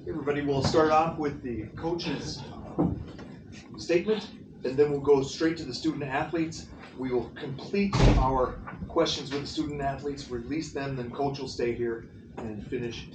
Everybody will start off with the coach's statement, and then we'll go straight to the student athletes. We will complete our questions with the student athletes, release them, then coach will stay here and finish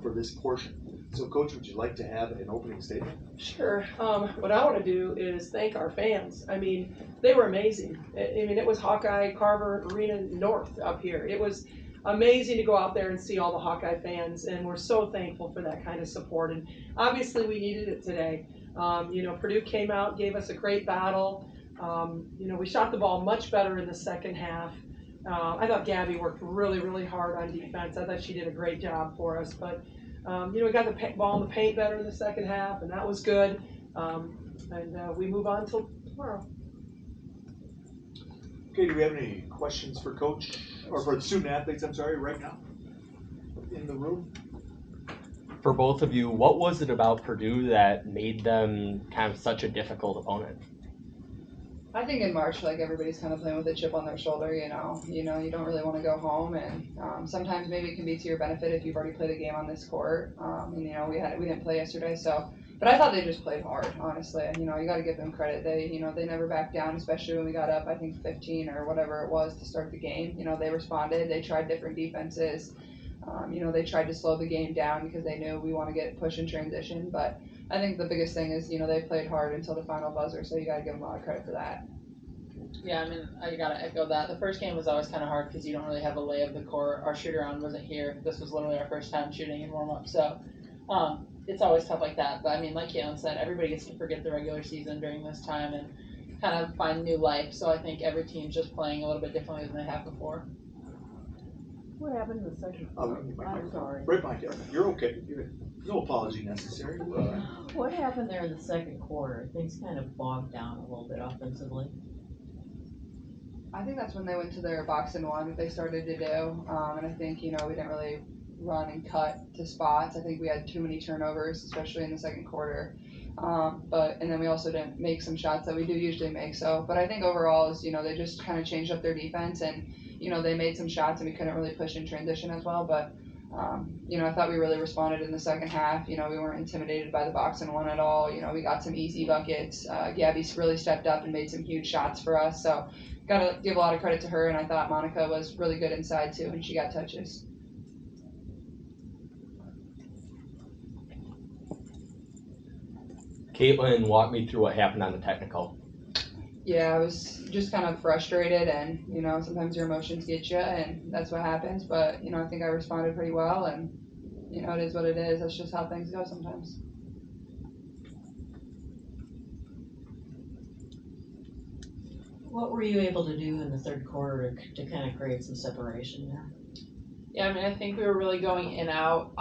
for this portion. So coach, would you like to have an opening statement? Sure. What I want to do is thank our fans. I mean, they were amazing. I mean, it was Hawkeye Carver Arena North up here. It was amazing to go out there and see all the Hawkeye fans, and we're so thankful for that kind of support. And obviously we needed it today. Purdue came out, gave us a great battle. We shot the ball much better in the second half. I thought Gabby worked really, really hard on defense. I thought she did a great job for us. But, we got the ball in the paint better in the second half, and that was good. We move on till tomorrow. Okay, do we have any questions for coach, or for the student athletes, I'm sorry, right now in the room? For both of you, what was it about Purdue that made them kind of such a difficult opponent? I think in March, like, everybody's kind of playing with a chip on their shoulder, you don't really want to go home, and sometimes maybe it can be to your benefit if you've already played a game on this court. We didn't play yesterday, but I thought they just played hard, honestly. And you got to give them credit. They never backed down, especially when we got up, I think 15 or whatever it was to start the game. They responded. They tried different defenses. They tried to slow the game down because they knew we want to get push in transition, but I think the biggest thing is, they played hard until the final buzzer, so you got to give them a lot of credit for that. Yeah, I mean, I got to echo that. The first game was always kind of hard because you don't really have a lay of the court. Our shoot-around wasn't here. This was literally our first time shooting in warm-up, so it's always tough like that. But, I mean, like Caitlin said, everybody gets to forget the regular season during this time and kind of find new life. So I think every team's just playing a little bit differently than they have before. What happened in the second quarter? I'm sorry. Right behind you. You're okay. No apology necessary. What happened there in the second quarter? Things kind of bogged down a little bit offensively. I think that's when they went to their box and one that they started to do. And I think, we didn't really run and cut to spots. I think we had too many turnovers, especially in the second quarter. And then we also didn't make some shots that we do usually make. But I think overall is, they just kind of changed up their defense and, they made some shots and we couldn't really push in transition as well. But, I thought we really responded in the second half. We weren't intimidated by the box and one at all. We got some easy buckets. Gabby really stepped up and made some huge shots for us. So got to give a lot of credit to her. And I thought Monica was really good inside too, and she got touches. Caitlin, walk me through what happened on the technical. Yeah, I was just kind of frustrated, and sometimes your emotions get you, and that's what happens. But I think I responded pretty well, and it is what it is. That's just how things go sometimes. What were you able to do in the third quarter to kind of create some separation there? Yeah, I mean, I think we were really going in out.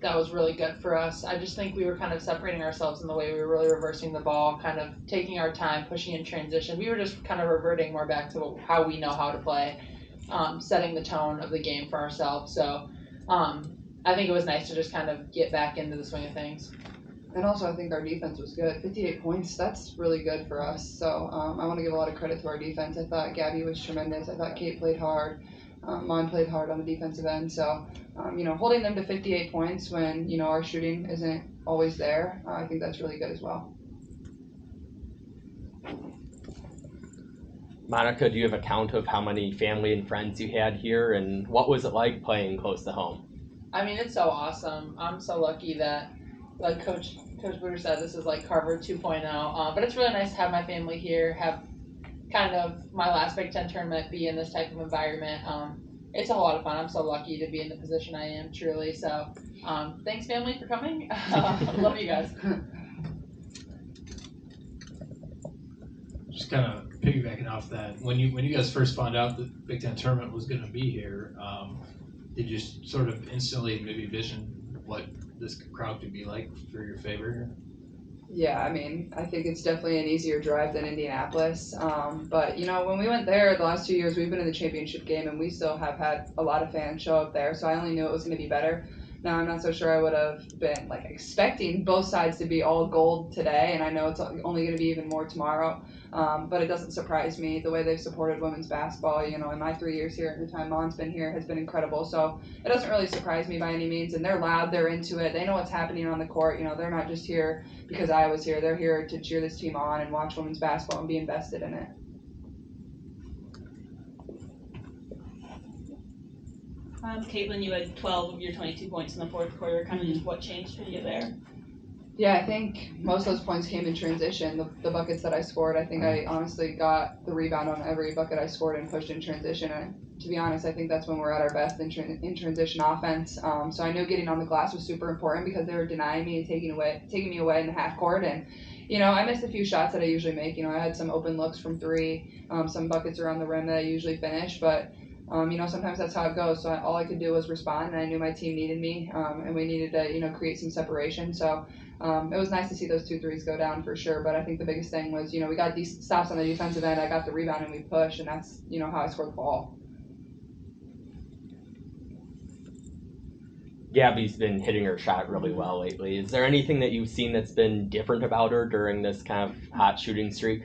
That was really good for us. I just think we were kind of separating ourselves in the way we were really reversing the ball, kind of taking our time, pushing in transition. We were just kind of reverting more back to how we know how to play, setting the tone of the game for ourselves. So I think it was nice to just kind of get back into the swing of things. And also, I think our defense was good. 58 points, that's really good for us. So I want to give a lot of credit to our defense. I thought Gabby was tremendous. I thought Kate played hard. Mon played hard on the defensive end. So, holding them to 58 points when, our shooting isn't always there, I think that's really good as well. Monica, do you have a count of how many family and friends you had here, and what was it like playing close to home? I mean, it's so awesome. I'm so lucky that, like Coach Booter said, this is like Carver 2.0. But it's really nice to have my family here, have kind of my last Big Ten tournament be in this type of environment. It's a whole lot of fun. I'm so lucky to be in the position I am, truly. So thanks, family, for coming. Love you guys. Just kind of piggybacking off that, when you guys first found out the Big Ten tournament was going to be here, did you sort of instantly maybe vision what this crowd could be like for your favor? Yeah, I mean, I think it's definitely an easier drive than Indianapolis. But, when we went there the last 2 years, we've been in the championship game, and we still have had a lot of fans show up there. So I only knew it was going to be better. Now, I'm not so sure I would have been like expecting both sides to be all gold today, and I know it's only going to be even more tomorrow. But it doesn't surprise me the way they've supported women's basketball. You know, in my 3 years here, and the time Mon's been here has been incredible. So it doesn't really surprise me by any means. And they're loud, they're into it, they know what's happening on the court. You know, they're not just here because I was here. They're here to cheer this team on and watch women's basketball and be invested in it. Caitlin, you had 12 of your 22 points in the fourth quarter. Kind of just what changed for you there? Yeah, I think most of those points came in transition. The buckets that I scored, I think I honestly got the rebound on every bucket I scored and pushed in transition. And to be honest, I think that's when we're at our best in transition offense. So I knew getting on the glass was super important because they were denying me and taking me away in the half court. And you know, I missed a few shots that I usually make. You know, I had some open looks from three, some buckets around the rim that I usually finish, but you know, sometimes that's how it goes. So all I could do was respond, and I knew my team needed me, and we needed to, you know, create some separation. So it was nice to see those 2 threes go down for sure. But I think the biggest thing was, you know, we got these stops on the defensive end. I got the rebound and we pushed, and that's, you know, how I scored the ball. Gabby's been hitting her shot really well lately. Is there anything that you've seen that's been different about her during this kind of hot shooting streak?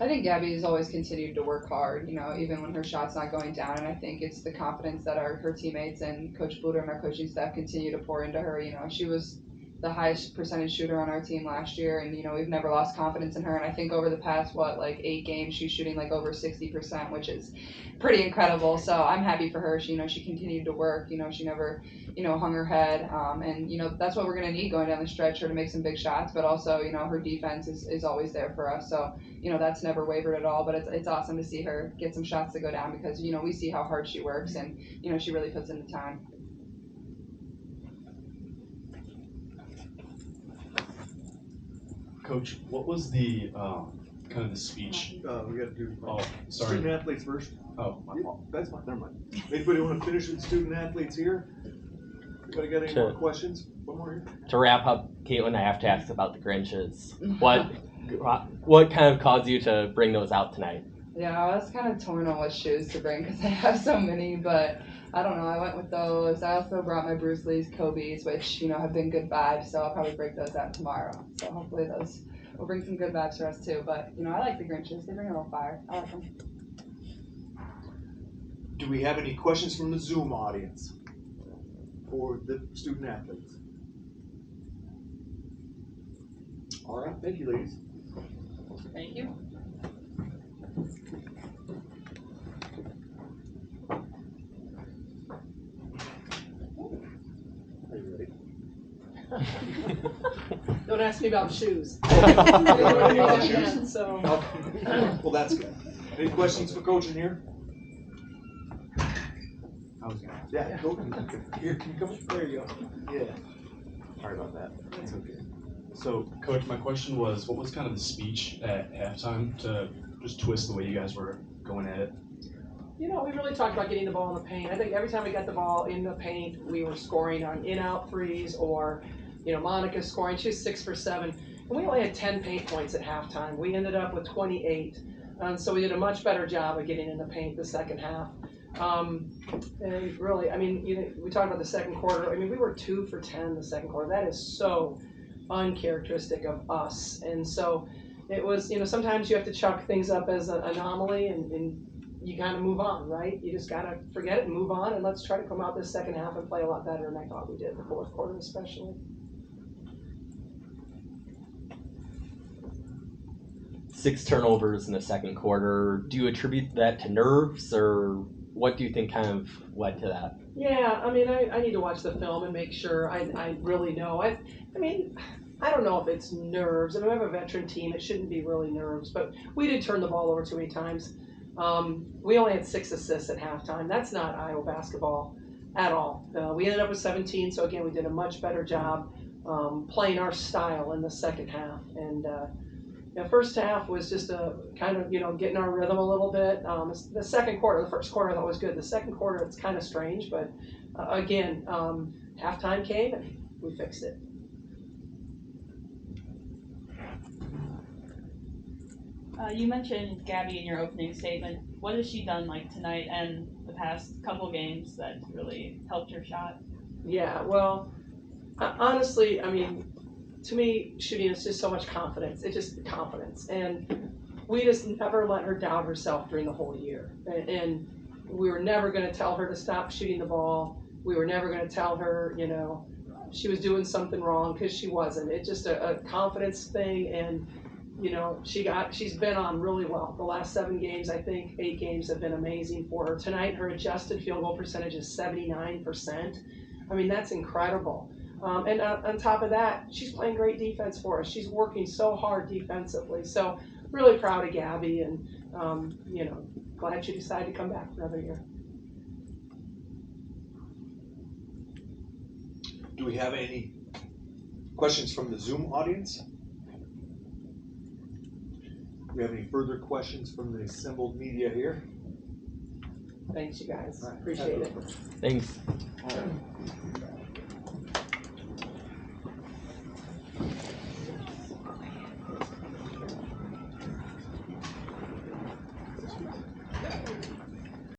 I think Gabby has always continued to work hard, you know, even when her shot's not going down. And I think it's the confidence that her teammates and Coach Buder and our coaching staff continue to pour into her. You know, she was the highest percentage shooter on our team last year, and you know, we've never lost confidence in her. And I think over the past 8 games, she's shooting like over 60%, which is pretty incredible. So I'm happy for her. She, you know, she continued to work. You know, she never, you know, hung her head. And you know, that's what we're gonna need going down the stretch, her to make some big shots. But also, you know, her defense is always there for us. So you know, that's never wavered at all. But it's awesome to see her get some shots to go down because you know, we see how hard she works, and you know, she really puts in the time. Coach, what was the kind of the speech? We gotta do Sorry. student athletes first. Oh, my fault. That's fine, never mind. Anybody wanna finish with student athletes here? Anybody got any more Sure. questions? One more here? To wrap up, Caitlin, I have to ask about the Grinches. What kind of caused you to bring those out tonight? Yeah, I was kind of torn on what shoes to bring because I have so many, but I don't know. I went with those. I also brought my Bruce Lee's Kobe's, which, you know, have been good vibes, so I'll probably break those out tomorrow. So hopefully those will bring some good vibes for us too. But, you know, I like the Grinches. They bring a little fire. I like them. Do we have any questions from the Zoom audience for the student athletes? All right, thank you, ladies. Thank you. Are you ready? Don't ask me about shoes. About shoes? So, Well, that's good. Any questions for Coach in here? I was gonna ask. Yeah, go. Here, can you come? There you go. Yeah. Sorry about that. That's okay. So, Coach, my question was, what was kind of the speech at halftime to just twist the way you guys were going at it? you know, we really talked about getting the ball in the paint. I think every time we got the ball in the paint, we were scoring on in-out threes or, you know, Monica scoring. She was 6 for 7. And we only had 10 paint points at halftime. We ended up with 28. So we did a much better job of getting in the paint the second half. And really, I mean, you know, we talked about the second quarter. I mean, we were 2 for 10 the second quarter. That is so uncharacteristic of us. And so it was, you know, sometimes you have to chalk things up as an anomaly and you kind of move on, right? You just got to forget it and move on, and let's try to come out this second half and play a lot better than I thought we did the fourth quarter especially. 6 turnovers in the second quarter. Do you attribute that to nerves, or what do you think kind of led to that? Yeah, I mean, I need to watch the film and make sure I really know. I mean, I don't know if it's nerves. I mean, we have a veteran team. It shouldn't be really nerves, but we did turn the ball over too many times. We only had 6 assists at halftime. That's not Iowa basketball at all. We ended up with 17, so again, we did a much better job playing our style in the second half. And the first half was just a kind of, you know, getting our rhythm a little bit. The second quarter, the first quarter I thought was good. The second quarter, it's kind of strange, but again, halftime came and we fixed it. You mentioned Gabby in your opening statement. What has she done like tonight and the past couple games that really helped her shot? Yeah, well, honestly, I mean, to me, shooting is just so much confidence. It's just confidence. And we just never let her doubt herself during the whole year. And we were never going to tell her to stop shooting the ball. We were never going to tell her, you know, she was doing something wrong, because she wasn't. It's just a confidence thing. And, you know, she's been on really well. The last 7 games, I think 8 games have been amazing for her. Tonight, her adjusted field goal percentage is 79%. I mean, that's incredible. And on top of that, she's playing great defense for us. She's working so hard defensively. So really proud of Gabby, and you know, glad she decided to come back for another year. Do we have any questions from the Zoom audience? Do we have any further questions from the assembled media here? Thanks, you guys. Appreciate it. Thanks.